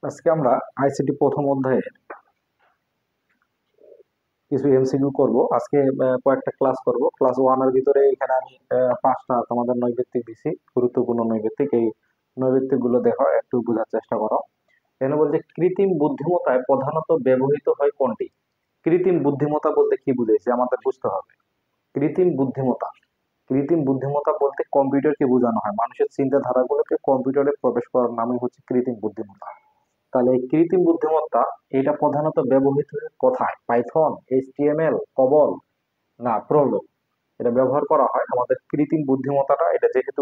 আজকে আমরা আইসিটি প্রথম অধ্যায়ে কিছু এমসিকিউ করব। আজকে কয়েকটা ক্লাস করব। ক্লাস ওয়ান এর ভিতরে এখানে আমি পাঁচটা তোমাদের নৈর্ব্যক্তিক দিছি, গুরুত্বপূর্ণ নৈর্ব্যক্তিক। এই নৈর্ব্যক্তিক গুলো দেখো, একটু বোঝার চেষ্টা করো। এখানে বলছে কৃত্রিম বুদ্ধিমত্তায় প্রধানত ব্যবহৃত হয় কোনটি। কৃত্রিম বুদ্ধিমত্তা বলতে কি বুঝাইছে আমাদের বুঝতে হবে। কৃত্রিম বুদ্ধিমত্তা, কৃত্রিম বুদ্ধিমত্তা বলতে কম্পিউটারকে বোঝানো হয়। মানুষের চিন্তাধারাগুলোকে কম্পিউটারে প্রবেশ করার নামই হচ্ছে কৃত্রিম বুদ্ধিমত্তা। তাহলে এই কৃত্রিম বুদ্ধিমত্তা এটা প্রধানত ব্যবহৃত হয় কোথায়? পাইথন, এইচটিএমএল, কবল, না প্রোলগ। এটা ব্যবহার করা হয় আমাদের কৃত্রিম বুদ্ধিমত্তাটা। এটা যেহেতু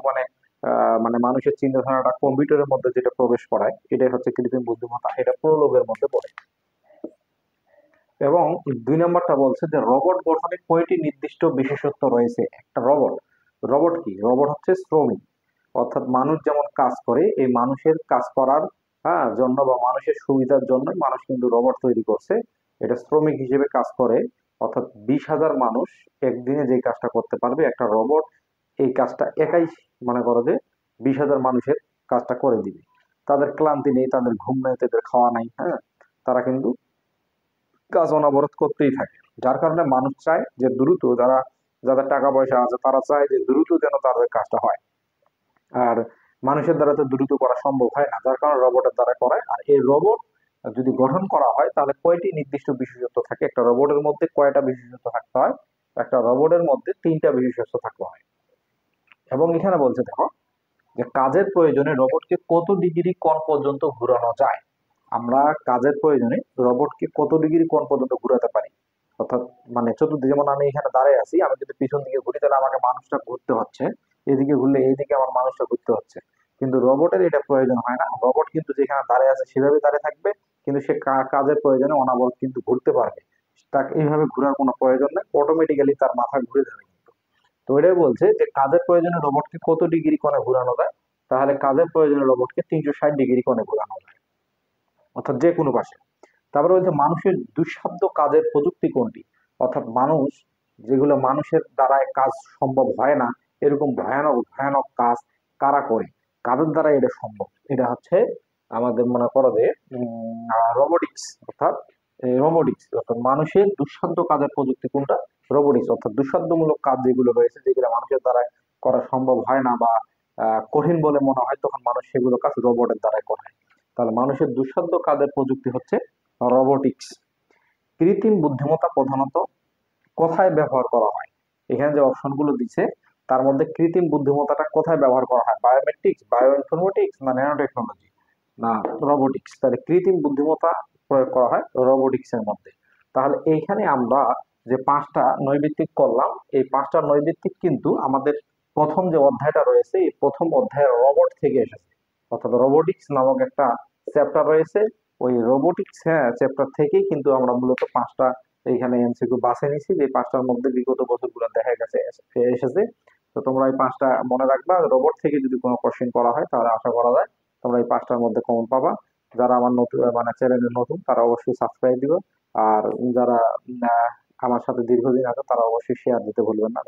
মানে মানুষের চিন্তাধারাটা কম্পিউটারের মধ্যে যেটা প্রবেশ করায়, এটাই হচ্ছে কৃত্রিম বুদ্ধিমত্তা। এটা প্রোলগের মধ্যে পড়ে। এবং দুই নম্বরটা বলছে যে রোবট গঠনে কয়টি নির্দিষ্ট বিশেষত্ব রয়েছে। একটা রোবট, রোবট কি? রোবট হচ্ছে শ্রমিক, অর্থাৎ মানুষ যেমন কাজ করে এই মানুষের কাজ করার জন্য বা মানুষের সুবিধার জন্য মানুষ কিন্তু রোবট তৈরি করছে। এটা শ্রমিক হিসেবে কাজ করে, অর্থাৎ 20,000 মানুষ একদিনে যে কাজটা করতে পারবে একটা রোবট এই কাজটা একাই, মনে করো যে 20,000 মানুষের কাজটা করে দিবে। তাদের ক্লান্তি নেই, তাদের ঘুম নেই, তাদের খাওয়া নাই, তারা কিন্তু কাজ অনবরত করতেই থাকে। যার কারণে মানুষ চায় যে দ্রুত, যাদের টাকা পয়সা আছে তারা চায় যে দ্রুত যেন তাদের কাজটা হয়। আর মানুষের দ্বারা তো দ্রুত করা সম্ভব হয় না, যার কারণে রোবটের দ্বারা করায়। আর এই রোবট যদি গঠন করা হয় তাহলে কয়টি নির্দিষ্ট বিশেষত্ব থাকে? একটা রোবটের মধ্যে কয়টা বিশেষত্ব থাকতে হয়? একটা রোবটের মধ্যে 3টা বিশেষত্ব থাকতে হয়। এবং এখানে বলছে দেখো যে কাজের প্রয়োজনে রোবটকে কত ডিগ্রি কোণ পর্যন্ত ঘোরানো যায়। আমরা কাজের প্রয়োজনে রোবটকে কত ডিগ্রি কোণ পর্যন্ত ঘোরাতে পারি। অর্থাৎ মানে চতুর্দিকে, যেমন আমি এখানে দাঁড়িয়ে আছি, আমি যদি পিছন দিকে ঘুরি তাহলে আমাকে মানুষটা ঘুরতে হচ্ছে, এদিকে ঘুরলে এইদিকে আমার মানুষটা ঘুরতে হচ্ছে। কিন্তু রোবটের এটা প্রয়োজন হয় না। রোবট কিন্তু যেখানে দাঁড়িয়ে আছে সেভাবে দাঁড়িয়ে থাকবে, কিন্তু সে কাজের প্রয়োজনে অনাবরত কিন্তু ঘুরতে পারবে। তাকে এইভাবে ঘোরার কোনো প্রয়োজন নেই, অটোমেটিক্যালি তার মাথা ঘুরে যাবে কিন্তু। তো এটাই বলছে যে কাজের প্রয়োজনে রোবটকে কত ডিগ্রি কোণে ঘোরানো যায়। তাহলে কাজের প্রয়োজনে রোবটকে 360 ডিগ্রি কোণে ঘোরানো যায়, অর্থাৎ যে কোনো পাশে। তারপরে বলছে মানুষের দুঃসাধ্য কাজের প্রযুক্তি কোনটি। অর্থাৎ মানুষ, যেগুলো মানুষের দ্বারা কাজ সম্ভব হয় না, এরকম ভয়ানক ভয়ানক কাজ কারা করে, কাদের দ্বারা এটা সম্ভব? এটা হচ্ছে আমাদের মনে করো যে রোবোটিক্স, অর্থাৎ রোবোটিক্স। অর্থাৎ মানুষের দুঃসাধ্য কাজের প্রযুক্তি কোনটা? রোবোটিক্স। অর্থাৎ দুঃসাধ্যমূলক কাজ যেগুলো রয়েছে, যেগুলো মানুষের দ্বারা করা সম্ভব হয় না বা কঠিন বলে মনে হয়, তখন মানুষ সেগুলো কাজ রোবটের দ্বারাই করে। তাহলে মানুষের দুঃসাধ্য কাজের প্রযুক্তি হচ্ছে রোবোটিক্স। কৃত্রিম বুদ্ধিমত্তা প্রধানত কোথায় ব্যবহার করা হয়? এখানে যে অপশনগুলো দিচ্ছে তার মধ্যে কৃত্রিম বুদ্ধিমত্তাটা কোথায় ব্যবহার করা হয়? বায়োমেট্রিক্স, বায়ো ইনফরমেটিক্স, না ন্যানো টেকনোলজি, না রোবোটিক্স? তাহলে কৃত্রিম বুদ্ধিমত্তা প্রয়োগ করা হয় রোবোটিক্স এর মধ্যে। তাহলে এইখানে আমরা যে পাঁচটা নৈর্ব্যক্তিক করলাম, এই পাঁচটা নৈর্ব্যক্তিক কিন্তু আমাদের প্রথম যে অধ্যায়টা রয়েছে এই প্রথম অধ্যায়ের রোবট থেকে এসেছে। অর্থাৎ রোবোটিক্স নামক একটা চ্যাপ্টার রয়েছে, ওই রোবোটিক্স চ্যাপ্টার থেকেই কিন্তু আমরা মূলত পাঁচটা এইখানে এমসিকিউ বাছে নিছি, যে পাঁচটার মধ্যে বিগত বছরগুলো দেখা গেছে এসেছে। তো তোমরা এই পাঁচটা মনে রাখবা। রোবট থেকে যদি কোনো কোশ্চেন করা হয় তাহলে আশা করা যায় তোমরা এই পাঁচটার মধ্যে কমন পাবা। যারা আমার নতুন মানে চ্যানেলে নতুন তারা অবশ্যই সাবস্ক্রাইব দিবে। আর যারা আমার সাথে দীর্ঘদিন আছে তারা অবশ্যই শেয়ার দিতে ভুলবেন না।